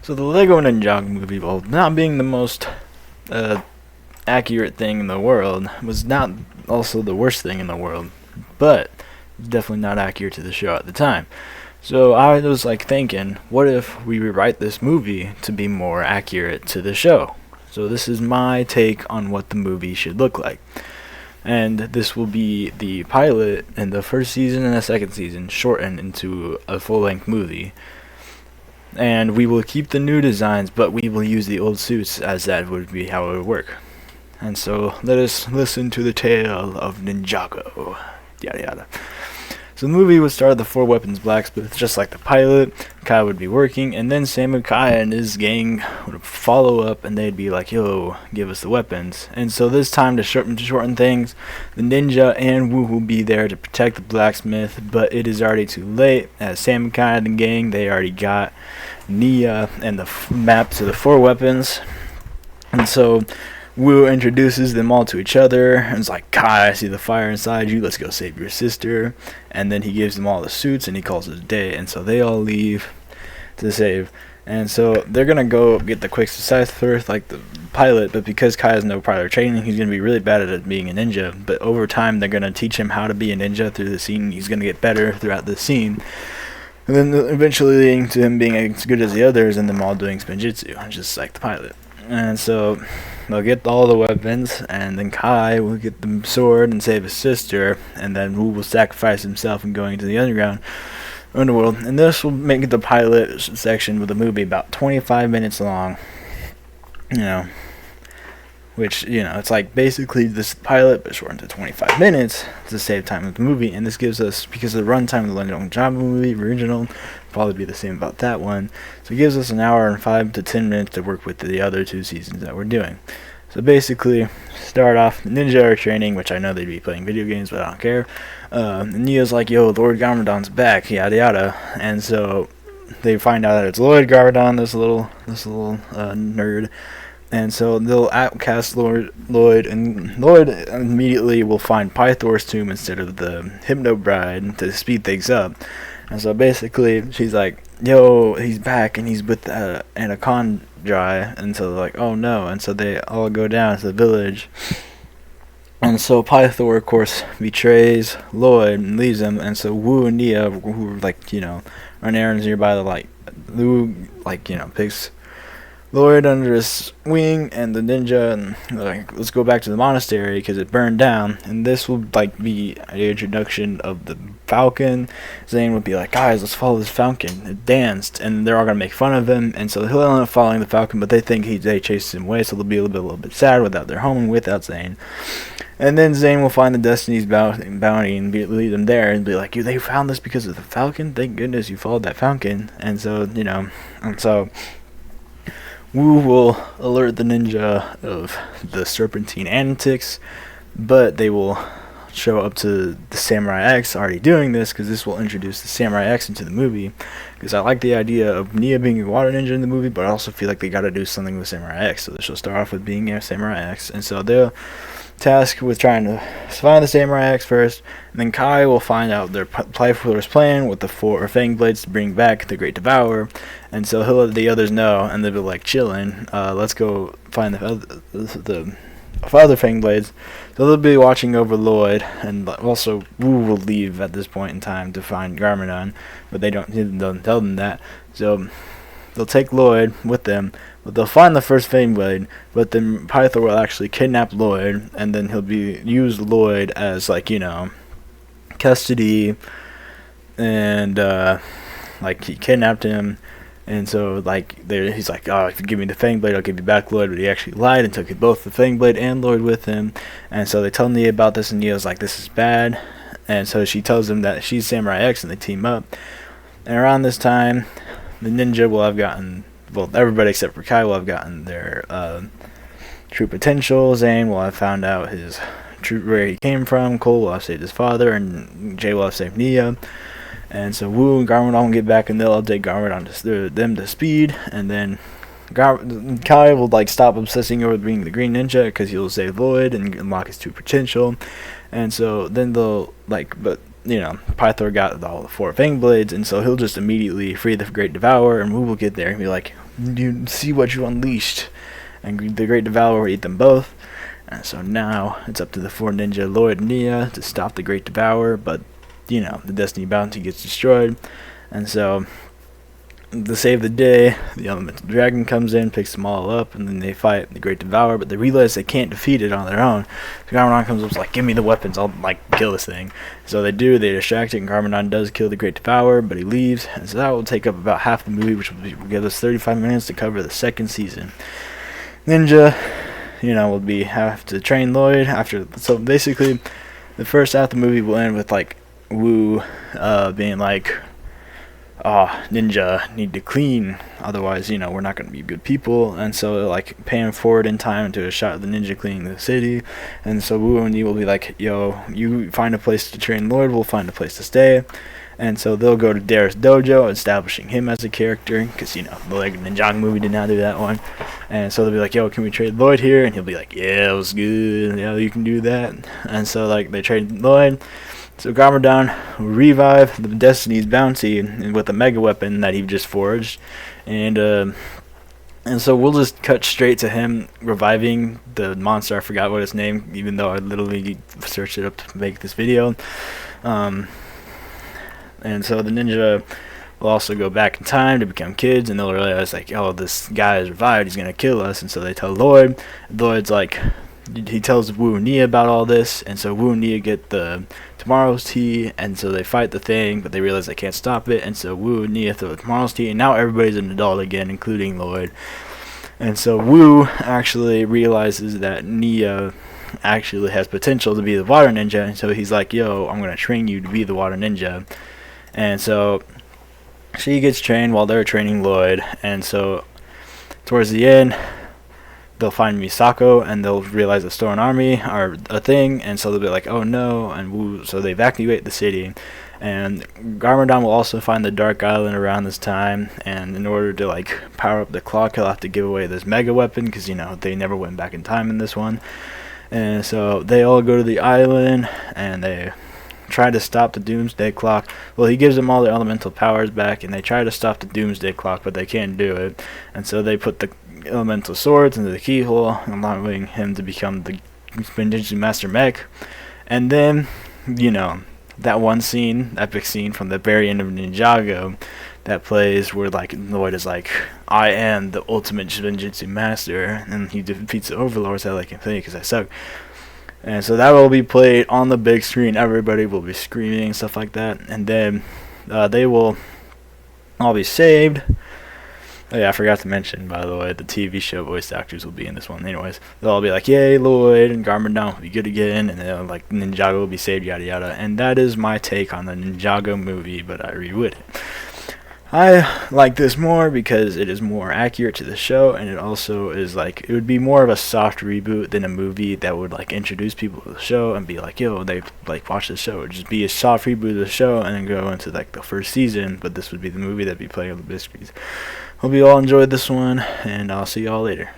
So the Lego Ninjago movie, while not being the most uh, accurate thing in the world, was not also the worst thing in the world, but definitely not accurate to the show at the time. So I was like thinking, what if we rewrite this movie to be more accurate to the show? So this is my take on what the movie should look like. And this will be the pilot in the first season and the second season shortened into a full-length movie. And we will keep the new designs, but we will use the old suits as that would be how it would work. And so let us listen to the tale of Ninjago. Yada yada. So the movie would start at the Four Weapons Blacksmith, just like the pilot. Kai would be working, and then Sam and Kai and his gang would follow up, and they'd be like, "Yo, give us the weapons." And so this time, to shorten things, the ninja and Wu will be there to protect the blacksmith, but it is already too late. As Sam and Kai and the gang, they already got Nia and the map to the four weapons, and so Wu introduces them all to each other and it's like, Kai, I see the fire inside you, let's go save your sister. And then he gives them all the suits and he calls it a day, and so they all leave to save. And so they're gonna go get the quick success first, like the pilot, but because Kai has no prior training, he's gonna be really bad at it being a ninja. But over time they're gonna teach him how to be a ninja through the scene. He's gonna get better throughout the scene. And then eventually leading to him being as good as the others and them all doing spinjitzu, just like the pilot. And so they'll get all the weapons, and then Kai will get the sword and save his sister, and then Wu will sacrifice himself and going into the underworld. And this will make the pilot section of the movie about 25 minutes long. You know, which, it's like basically this pilot, but shortened to 25 minutes to save time with the movie. And this gives us, because of the runtime of the Ninjago movie, original, probably be the same about that one. So it gives us an hour and 5 to 10 minutes to work with the other two seasons that we're doing. So basically, start off, ninja are training, which I know they'd be playing video games, but I don't care. And Neo's like, yo, Lord Garmadon's back, yada yada. And so they find out that it's Lord Garmadon, this little nerd. And so they'll outcast Lloyd, and Lloyd immediately will find Pythor's tomb instead of the Hypno Bride to speed things up. And so basically, she's like, yo, he's back, and he's with Anaconda. And so they're like, oh no. And so they all go down to the village. And so Pythor, of course, betrays Lloyd and leaves him. And so Wu and Nia, who run errands nearby, Wu, picks Lloyd under his wing and the ninja, and let's go back to the monastery because it burned down. And this will be an introduction of the falcon. Zane would be like, guys, let's follow this falcon. It danced, and they're all gonna make fun of him, and so he'll end up following the falcon, but they think they chased him away, so they'll be a little bit sad without their home and without Zane. And then Zane will find the Destiny's bounty and lead them there and be like, they found this because of the falcon? Thank goodness you followed that falcon. And so, and so Wu will alert the ninja of the serpentine antics, but they will show up to the Samurai X already doing this, because this will introduce the Samurai X into the movie. Because I like the idea of Nia being a water ninja in the movie, but I also feel like they gotta do something with Samurai X. So she'll start off with being a Samurai X, and so they'll tasked with trying to find the Samurai X first, and then Kai will find out their Pythor's plan with the 4 Fang Blades to bring back the Great Devourer, and so he'll let the others know, and they'll be like, chillin', let's go find the other Fang Blades. So they'll be watching over Lloyd, and also Wu will leave at this point in time to find Garmadon, but he doesn't tell them that, so they'll take Lloyd with them, but they'll find the first Fang Blade, but then Pythor will actually kidnap Lloyd, and then he'll use Lloyd as, custody, and, he kidnapped him, and so, he's like, oh, if you give me the Fang Blade, I'll give you back Lloyd, but he actually lied and took both the Fang Blade and Lloyd with him, and so they tell Nia about this, and Nia's like, this is bad, and so she tells him that she's Samurai X, and they team up, and around this time, the ninja will have gotten, everybody except for Kai will have gotten their true potential. Zane will have found out where he came from. Cole will have saved his father, and Jay will have saved Nia. And so Wu and Garmadon will get back, and they'll update Garmadon them to speed. And then Kai will stop obsessing over being the Green Ninja because he'll save Lloyd and unlock his true potential. And so then they'll Pythor got all the 4 Fang Blades, and so he'll just immediately free the Great Devourer, and Wu will get there and be like, you see what you unleashed. And the Great Devourer will eat them both. And so now it's up to the four ninja, Lloyd and Nia, to stop the Great Devourer, but, the Destiny Bounty gets destroyed. And so, to save the day, the Elemental Dragon comes in, picks them all up, and then they fight the Great Devourer, but they realize they can't defeat it on their own. So Garmadon comes up and is like, give me the weapons, I'll, kill this thing. So they do, they distract it, and Garmadon does kill the Great Devourer, but he leaves. And so that will take up about half the movie, which will give us 35 minutes to cover the second season. Ninja, will have to train Lloyd after. So basically, the first half of the movie will end with Wu being like, "Oh, Ninja need to clean, otherwise, we're not going to be good people." And so paying forward in time to a shot of the ninja cleaning the city. And so Wu and Yi will be like, "Yo, you find a place to train Lloyd, we'll find a place to stay." And so they'll go to Dara's dojo, establishing him as a character, because, the Ninjago movie did not do that one. And so they'll be like, yo, can we trade Lloyd here? And he'll be like, yeah, it was good. Yeah, you can do that. And so, they trade Lloyd. So Garmadon will revive the Destiny's Bounty with a mega weapon that he just forged. And so we'll just cut straight to him reviving the monster. I forgot what its name, even though I literally searched it up to make this video. And so the ninja will also go back in time to become kids, and they'll realize, oh, this guy is revived, he's going to kill us. And so they tell Lloyd. Lloyd's he tells Wu and Nia about all this, and so Wu and Nia get the Tomorrow's Tea, and so they fight the thing, but they realize they can't stop it, and so Wu and Nia throw the Tomorrow's Tea, and now everybody's an adult again, including Lloyd. And so Wu actually realizes that Nia actually has potential to be the water ninja, and so he's like, yo, I'm going to train you to be the water ninja. And so she gets trained while they're training Lloyd. And so towards the end, they'll find Misako, and they'll realize the Stolen Army are a thing. And so they'll be like, oh no. And so they evacuate the city. And Garmadon will also find the Dark Island around this time. And in order to power up the clock, he'll have to give away this mega weapon, because they never went back in time in this one. And so they all go to the island, and they try to stop the Doomsday Clock. Well, he gives them all their elemental powers back, and they try to stop the Doomsday Clock, but they can't do it. And so they put the elemental swords into the keyhole, allowing him to become the Ninjago Master Mech. And then, that one scene, epic scene from the very end of Ninjago, that plays where Lloyd is I am the ultimate Ninjutsu Master, and he defeats the Overlords that can play because I suck. And so that will be played on the big screen. Everybody will be screaming and stuff like that. And then they will all be saved. Oh yeah, I forgot to mention, by the way, the TV show voice actors will be in this one. Anyways, they'll all be like, yay, Lloyd, and Garmadon will be good again. And then Ninjago will be saved, yada yada. And that is my take on the Ninjago movie, but I rewrote it. I like this more because it is more accurate to the show, and it also is it would be more of a soft reboot than a movie that would introduce people to the show and be yo, they watch the show. It would just be a soft reboot of the show and then go into the first season, but this would be the movie that'd be playing on the big screens. Hope you all enjoyed this one, and I'll see y'all later.